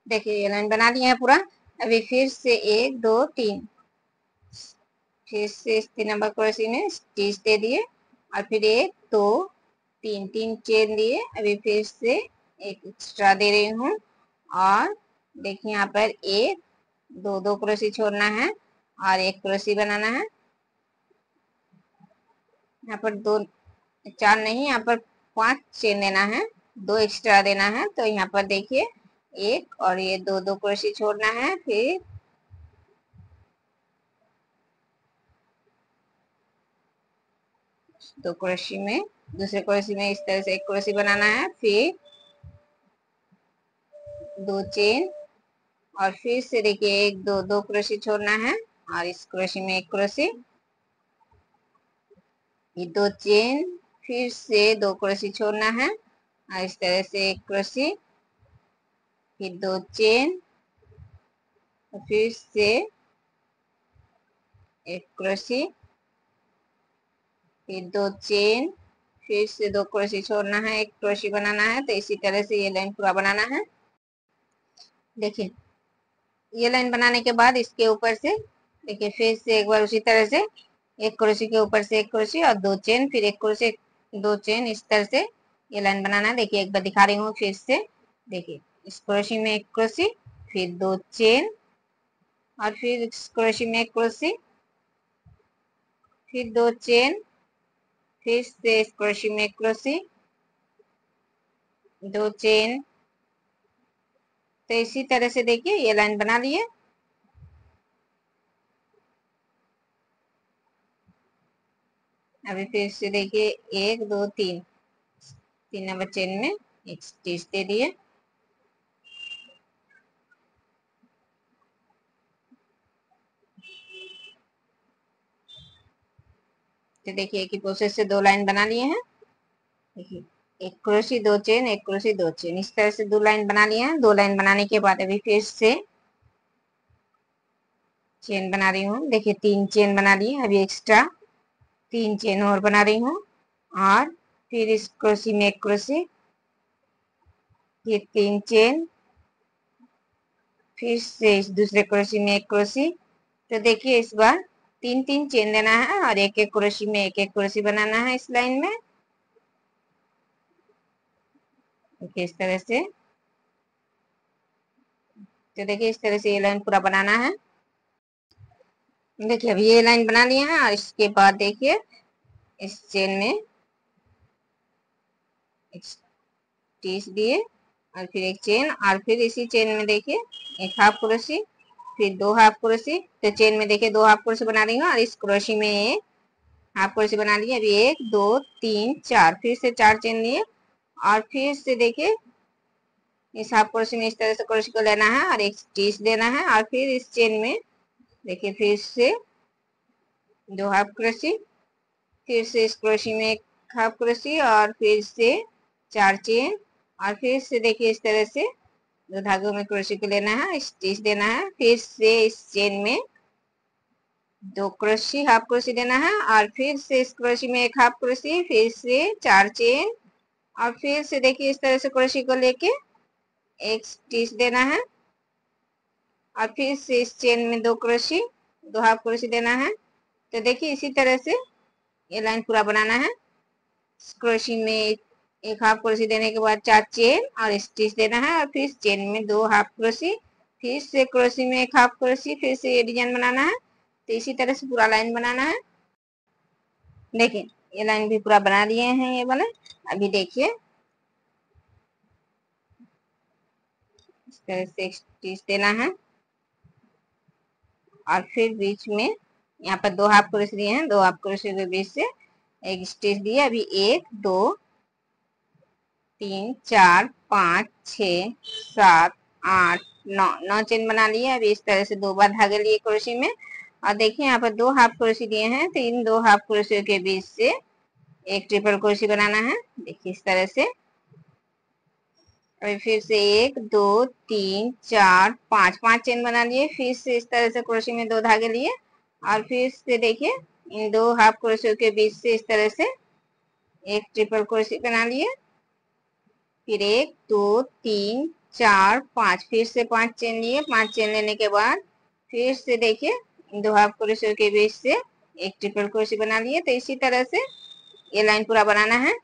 देखिए ये लाइन बना लिया है पूरा। अभी फिर से 1 2 3, फिर से इस 3 नंबर क्रोशे में स्टिच दे दिए और फिर 1 2 3 3 चेन दिए। अभी फिर से एक एक्स्ट्रा दे रही हूँ और देखिए यहाँ पर 1 2 2 क्रोशे छोड़ना है और 1 क्रोशे बनाना है। यहाँ पर 2 4 नहीं, यहाँ पर 5 चेन देना है, 2 एक्स्ट्रा देना है। तो यहाँ पर देखिए 1 और ये 2 2 क्रोशे छोड़ना है, फिर दो क्रोशे में दूसरे क्रोशे में इस तरह से 1 क्रोशे बनाना है, फिर 2 चेन और फिर से देखिए 1 2 2 क्रोशे छोड़ना है और इस क्रोशे में 1 क्रोशे, ये 2 चेन, फिर से 2 क्रोशे छोड़ना है और इस तरह से 1 क्रोशे, फिर 2 चेन और फिर से 1 क्रोशे, फिर 2 चेन, फिर से 2 क्रोशे छोड़ना है, 1 क्रोशे बनाना है। तो इसी तरह से ये लाइन पूरा बनाना है। देखिए ये लाइन बनाने के बाद इसके ऊपर से देखिए फिर से एक बार उसी तरह से 1 क्रोशे के ऊपर से 1 क्रोशे और 2 चेन, फिर 1 क्रोशे 2 चेन, इस तरह से ये लाइन बनाना है। देखिए एक बार दिखा रही हूँ फिर से। देखिए इस क्रोशे में 1 क्रोशे, फिर 2 चेन और फिर इस क्रोशे में 1 क्रोशे, फिर 2 चेन, फिर से इस क्रोशे में 1 क्रोशे, 2 चेन। तो इसी तरह से देखिए ये लाइन बना लिए। अभी फिर से देखिए 1 2 3 3 नंबर चेन में एक स्टिच दे दिए। तो देखिए एक ही प्रोसेस से 2 लाइन बना लिए हैं। देखिए 1 क्रोशे 2 चेन, 1 क्रोशे 2 चेन, इस तरह से 2 लाइन बना लिए हैं। 2 लाइन बनाने के बाद अभी फिर से चेन बना रही हूँ। देखिए 3 चेन बना लिए, अभी एक्स्ट्रा 3 चेन और बना रही हूँ और फिर इस क्रोशे में 1 क्रोशे, फिर 3 चेन, फिर से इस दूसरे क्रोशे में 1 क्रोशे। तो देखिए इस बार 3 3 चेन देना है और 1 1 क्रोशे में 1 1 क्रोशे बनाना है इस लाइन में। देखिए इस तरह से। तो देखिए इस तरह से ये लाइन पूरा बनाना है। देखिए अभी ये लाइन बना लिए हैं और इसके बाद देखिए इस चेन में एक स्टिच दिए और फिर एक चेन और फिर इसी चेन में देखिए एक हाफ क्रोशे, फिर 2 हाफ क्रोशे। तो चेन में देखिए 2 हाफ क्रोशे बना रही हूँ और इस क्रोशे में एक हाफ क्रोशे बना लिए। अभी 1 2 3 4, फिर से 4 चेन लिए और फिर से देखिए इस हाफ क्रोशे में इस तरह से क्रोशे को लेना है और एक स्टिच देना है और फिर इस चेन में देखिए फिर से 2 हाफ क्रोशे, फिर से इस क्रोशे में एक हाफ क्रोशे और फिर से 4 चेन और फिर से देखिए इस तरह से 2 धागों में क्रोशे को लेना है, स्टिच देना है। फिर से इस चेन में 2 क्रोशे हाफ क्रोशे देना है और फिर से इस क्रोशे में एक हाफ क्रोशे, फिर से 4 चेन और फिर से देखिए इस तरह से क्रोशे को लेके एक स्टिच देना है और फिर से इस चेन में 2 क्रोशे 2 हाफ क्रोशे देना है। तो देखिए इसी तरह से ये लाइन पूरा बनाना है। क्रोशे में एक हाफ क्रोशे देने के बाद 4 चेन और स्टिच देना है और फिर चेन में 2 हाफ क्रोशे, फिर से क्रोशे में एक हाफ क्रोशे, फिर से ये डिजाइन बनाना है। तो इसी तरह से पूरा लाइन बनाना है। देखिए ये लाइन भी पूरा बना लिए हैं ये वाला। अभी देखिए इस तरह से स्टिच देना है और फिर बीच में यहाँ पर 2 हाफ क्रोशे दिए हैं, 2 हाफ क्रोशे के बीच से एक स्टिच दिए। अभी 1 2 3 4 5 6 7 8 9 9 चेन बना लिए। अभी इस तरह से 2 बार धागे लिए क्रोशे में और देखिए यहाँ पर 2 हाफ क्रोशे दिए हैं, तो इन 2 हाफ क्रोशे के बीच से एक ट्रिपल क्रोशे बनाना है। देखिए इस तरह से। अभी फिर से 1 2 3 4 5 5 चेन बना लिए, फिर से इस तरह से क्रोशे में 2 धागे लिए और फिर से देखिए इन 2 हाफ क्रोशे के बीच से इस तरह से एक ट्रिपल क्रोशे बना लिए। फिर 1 2 3 4 5, फिर से 5 चेन लिए, 5 चेन लेने के बाद फिर से देखिए 2 हाफ क्रोशे के बीच से एक ट्रिपल क्रोशे बना लिए। तो इसी तरह से ये लाइन पूरा बनाना है।